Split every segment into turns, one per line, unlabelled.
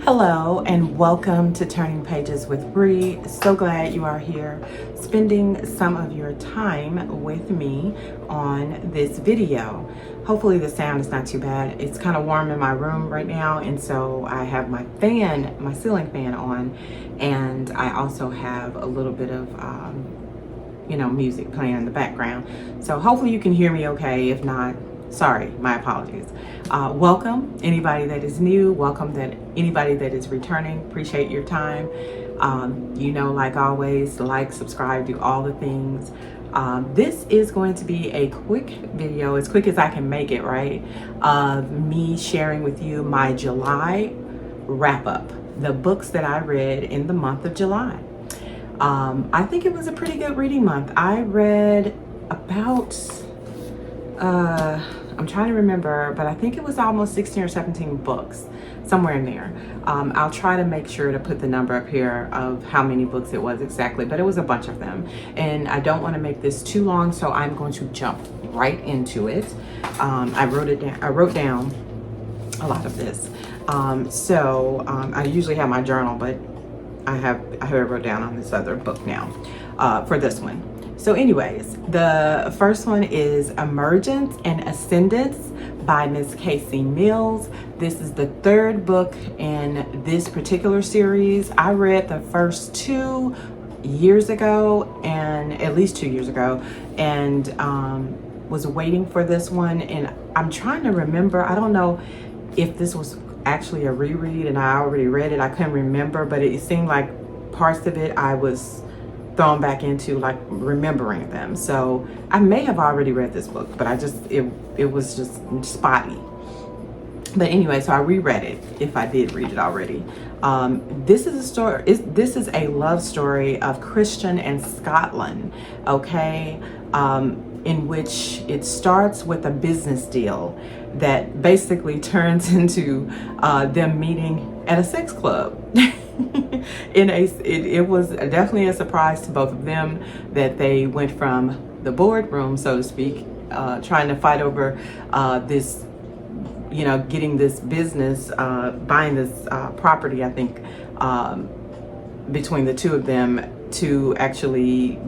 Hello and welcome to Turning Pages with Bree. So glad you are here spending some of your time with me on this video. Hopefully the sound is not too bad. It's kind of warm in my room right now, and so I have my ceiling fan on, and I also have a little bit of music playing in the background. So hopefully you can hear me okay. If not, sorry, my apologies. Welcome anybody that is new. Welcome anybody that is returning. Appreciate your time. Like always, like, subscribe, do all the things. This is going to be a quick video, as quick as I can make it, right? Of me sharing with you my July wrap up, the books that I read in the month of July. I think it was a pretty good reading month. I read about I'm trying to remember, but I think it was almost 16 or 17 books, somewhere in there. I'll try to make sure to put the number up here of how many books it was exactly, but it was a bunch of them. And I don't want to make this too long, so I'm going to jump right into it. I wrote down a lot of this. I usually have my journal, but I have it wrote down on this other book now for this one. So anyways, the first one is Emergence and Ascendance by Miss Casey Mills. This is the third book in this particular series. I read the first 2 years ago, and at least 2 years ago, and was waiting for this one. And I'm trying to remember, I don't know if this was actually a reread and I already read it. I couldn't remember, but it seemed like parts of it I was thrown back into, like, remembering them. So I may have already read this book, but it was just spotty. But anyway, so I reread it, if I did read it already. This is a love story of Christian and Scotland, okay? In which it starts with a business deal that basically turns into them meeting at a sex club. It was definitely a surprise to both of them that they went from the boardroom, so to speak, trying to fight over this, getting this business, buying this property, I think, between the two of them, to actually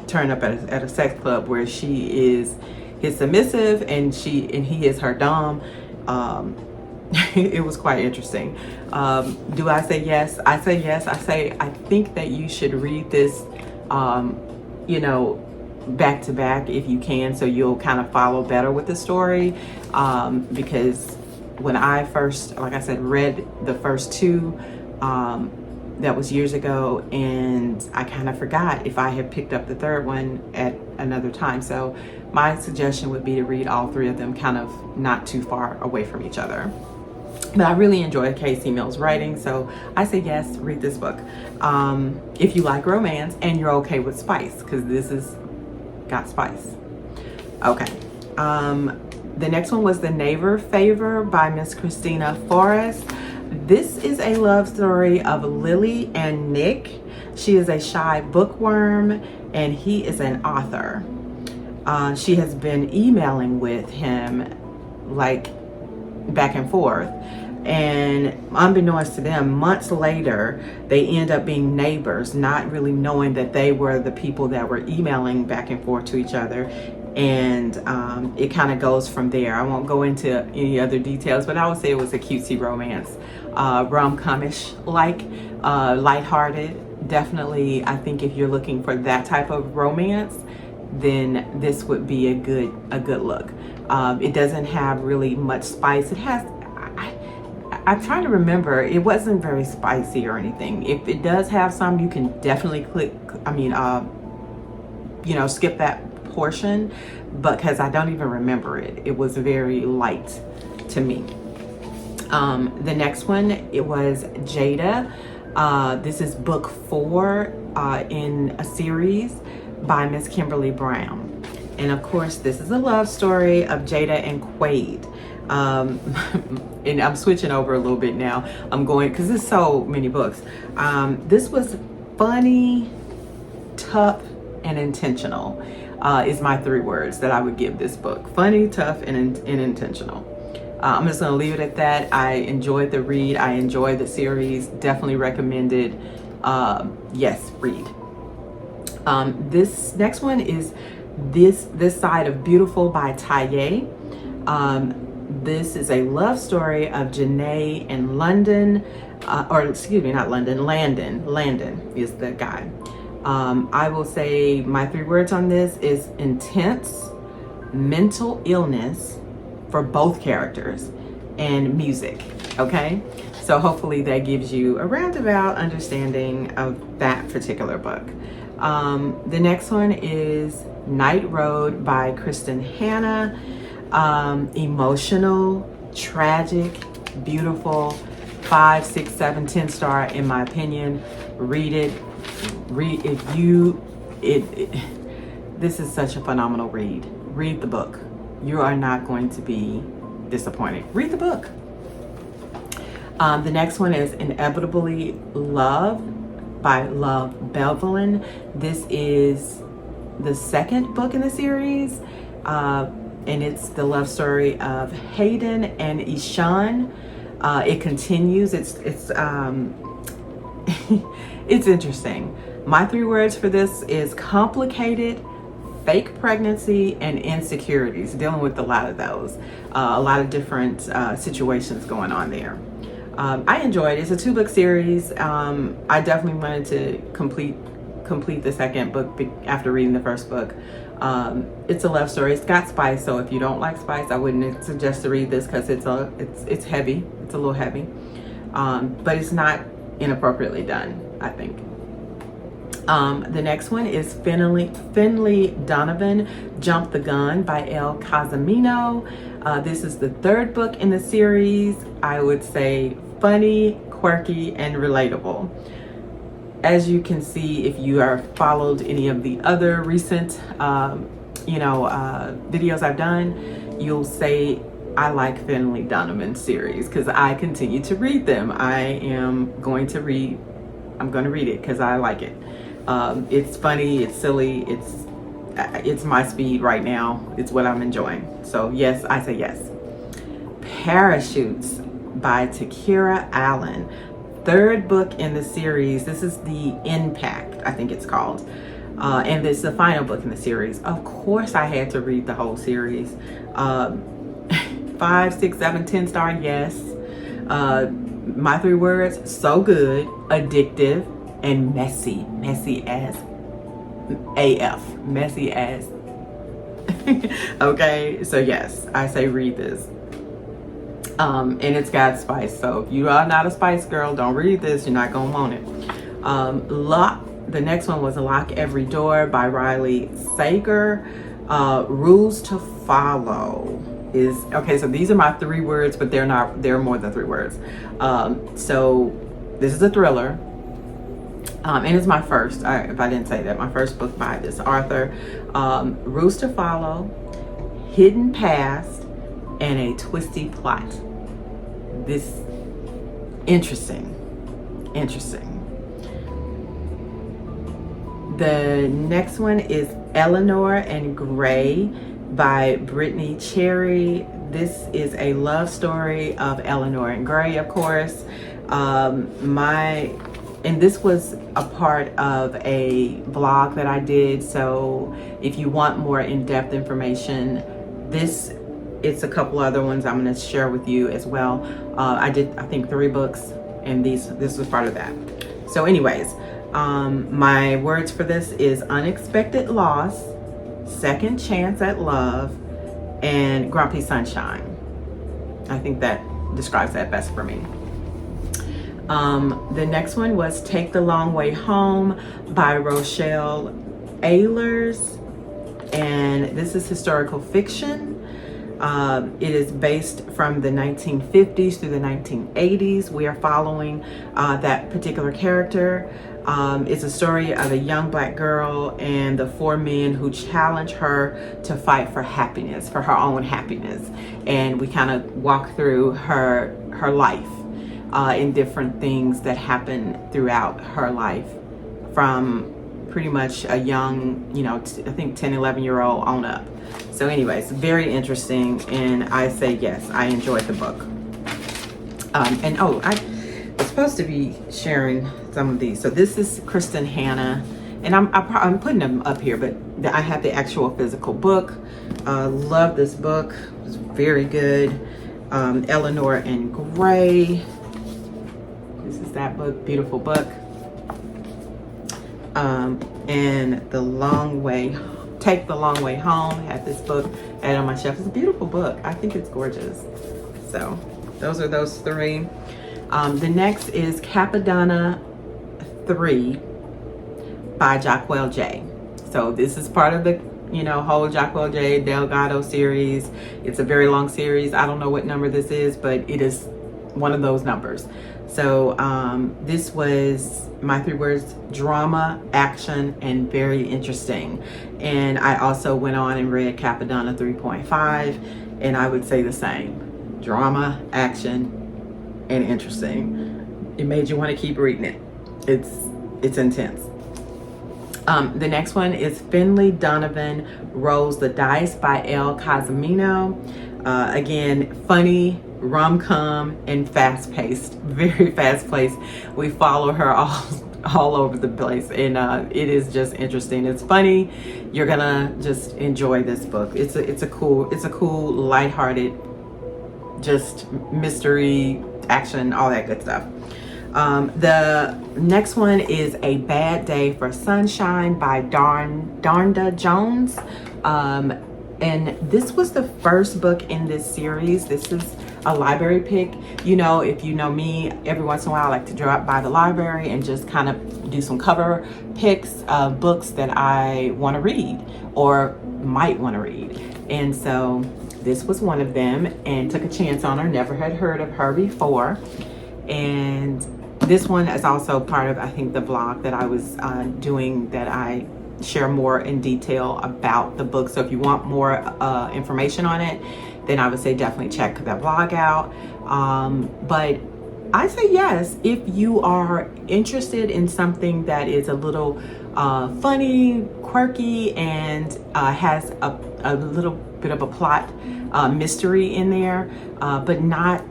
turn up at a sex club where she is his submissive and he is her dom. It was quite interesting. Do I say yes? I say yes. I think that you should read this, back to back if you can, so you'll kind of follow better with the story. Because when I first, like I said, read the first 2, that was years ago, and I kind of forgot if I had picked up the third one at another time. So my suggestion would be to read all 3 of them kind of not too far away from each other. But I really enjoy Casey Mills' writing, so I say yes, read this book. If you like romance and you're okay with spice, because this has got spice. Okay. The next one was The Neighbor Favor by Miss Christina Forrest. This is a love story of Lily and Nick. She is a shy bookworm, and he is an author. She has been emailing with him, like, back and forth, and unbeknownst to them, months later they end up being neighbors, not really knowing that they were the people that were emailing back and forth to each other. And it kind of goes from there. I won't go into any other details, but I would say it was a cutesy romance, rom-comish, like, lighthearted. Definitely, I think if you're looking for that type of romance, then this would be a good look. It doesn't have really much spice. It has, I'm trying to remember, it wasn't very spicy or anything. If it does have some, you can definitely skip that portion, because I don't even remember it. It was very light to me. The next one, it was Jada. This is book 4 in a series by Miss Kimberly Brown. And of course, this is a love story of Jada and Quaid. And I'm switching over a little bit now. I'm going, because there's so many books. This was funny, tough, and intentional. Is my 3 words that I would give this book. Funny, tough, and intentional. I'm just going to leave it at that. I enjoyed the read. I enjoyed the series. Definitely recommended. Yes, read. This next one is This Side of Beautiful by Taye. This is a love story of Janae and London, or excuse me, not London, Landon. Landon is the guy. I will say my 3 words on this is intense, mental illness for both characters, and music. Okay, so hopefully that gives you a roundabout understanding of that particular book. The next one is Night Road by Kristen Hanna. Emotional, tragic, beautiful, 5, 6, 7, 10 star in my opinion. Read it. This is such a phenomenal read. Read the book. You are not going to be disappointed. Read the book. The next one is Inevitably Love by Love Bevelin. This is the 2nd book in the series, and it's the love story of Hayden and Ishan. It continues. It's it's interesting. My 3 words for this is complicated, fake pregnancy, and insecurities. Dealing with a lot of those, a lot of different situations going on there. I enjoyed it. It's a 2-book series. I definitely wanted to complete the 2nd book after reading the 1st book. It's a love story. It's got spice, so if you don't like spice, I wouldn't suggest to read this because it's heavy. It's a little heavy, but it's not inappropriately done, I think. The next one is Finley Donovan, Jump the Gun by El Casamino. This is the 3rd book in the series. I would say funny, quirky, and relatable. As you can see, if you are followed any of the other recent videos I've done, you'll say I like Finley Donovan series because I continue to read them. I'm going to read it because I like it. It's funny, it's silly, it's my speed right now. It's what I'm enjoying. So yes, I say yes. Parachutes by Takira Allen. 3rd book in the series. This is the Impact, I think it's called. And this is the final book in the series. Of course I had to read the whole series. 5, 6, 7, 10 star, yes. My 3 words, so good, addictive, and messy. Messy as AF. Messy as. Okay, so yes, I say read this. And it's got spice, so if you are not a spice girl, don't read this. You're not gonna want it. The next one was Lock Every Door by Riley Sager. Rules to Follow is okay. So these are my 3 words, but they're more than 3 words. So this is a thriller, and it's my first. If I didn't say that, my first book by this author. Rules to Follow, Hidden Past, and a Twisty Plot. This interesting. The next one is Eleanor and Gray by Brittany Cherry. This is a love story of Eleanor and Gray, of course. And this was a part of a blog that I did. So if you want more in-depth information, it's a couple other ones I'm going to share with you as well. I did, I think, 3 books, and this was part of that. So anyways, my words for this is unexpected loss, second chance at love, and grumpy sunshine. I think that describes that best for me. The next one was Take the Long Way Home by Rochelle Ehlers, and this is historical fiction. It is based from the 1950s through the 1980s. We are following that particular character. It's a story of a young Black girl and the 4 men who challenge her to fight for happiness, for her own happiness. And we kind of walk through her life in different things that happen throughout her life, from pretty much a young, you know, I think 10, 11-year-old on up. So anyways, very interesting, and I say yes, I enjoyed the book. And oh, I was supposed to be sharing some of these. So this is Kristen Hanna, and I'm putting them up here, but I have the actual physical book. Love this book. It was very good. Eleanor and Gray. This is that book, beautiful book. And Take the Long Way Home. Had this book added on my shelf. It's a beautiful book. I think it's gorgeous. So those are those three. The next is Capadonna 3 by Jacquel J. So this is part of the, you know, whole Jacquel J Delgado series. It's a very long series. I don't know what number this is, but it is one of those numbers. So this was my 3 words: drama, action, and very interesting. And I also went on and read Capadonna 3.5, and I would say the same: drama, action, and interesting. It made you want to keep reading it. It's intense. The next one is Finley Donovan Rolls the Dice by El Casimino. Again, funny, rom-com, and fast-paced, very fast-paced. We follow her all over the place, and it is just interesting. It's funny. You're gonna just enjoy this book. It's a cool, lighthearted, just mystery, action, all that good stuff. The next one is A Bad Day for Sunshine by Darnda Jones. And this was the first book in this series. This is a library pick. You know, if you know me, every once in a while I like to drop by the library and just kind of do some cover picks of books that I want to read or might want to read. And so this was one of them, and took a chance on her. Never had heard of her before. And this one is also part of, I think, the vlog that I was doing, that I share more in detail about the book. So if you want more information on it, then I would say definitely check that vlog out. But I say yes, if you are interested in something that is a little funny, quirky, and has a little bit of a plot mystery in there, but not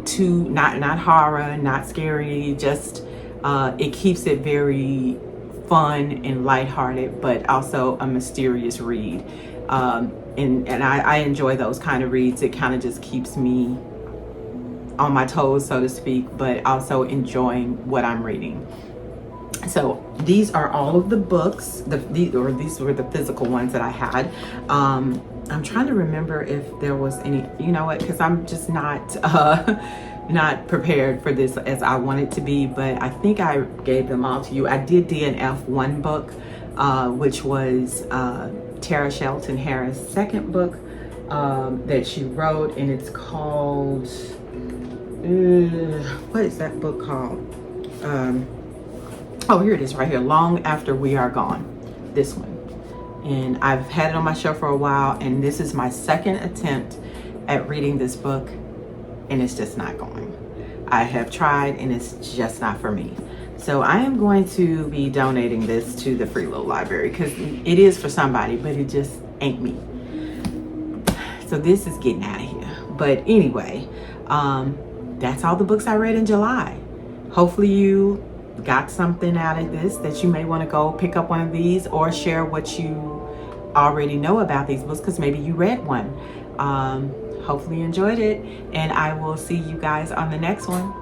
horror, not scary. Just it keeps it very fun and lighthearted, but also a mysterious read. And I enjoy those kind of reads. It kind of just keeps me on my toes, so to speak, but also enjoying what I'm reading. So these are all of the books. These were the physical ones that I had. I'm trying to remember if there was any, you know what, because I'm just not prepared for this as I wanted to be, but I think I gave them all to you. I did DNF one book, which was Tara Shelton Harris' second book that she wrote, and it's called, what is that book called? Oh, here it is right here, Long After We Are Gone, this one. And I've had it on my shelf for a while, and this is my second attempt at reading this book, and it's just not going. I have tried, and it's just not for me. So I am going to be donating this to the Free Little Library, because it is for somebody, but it just ain't me. So this is getting out of here. But anyway, that's all the books I read in July. Hopefully you got something out of this, that you may want to go pick up one of these, or share what you already know about these books, because maybe you read one. Hopefully you enjoyed it, and I will see you guys on the next one.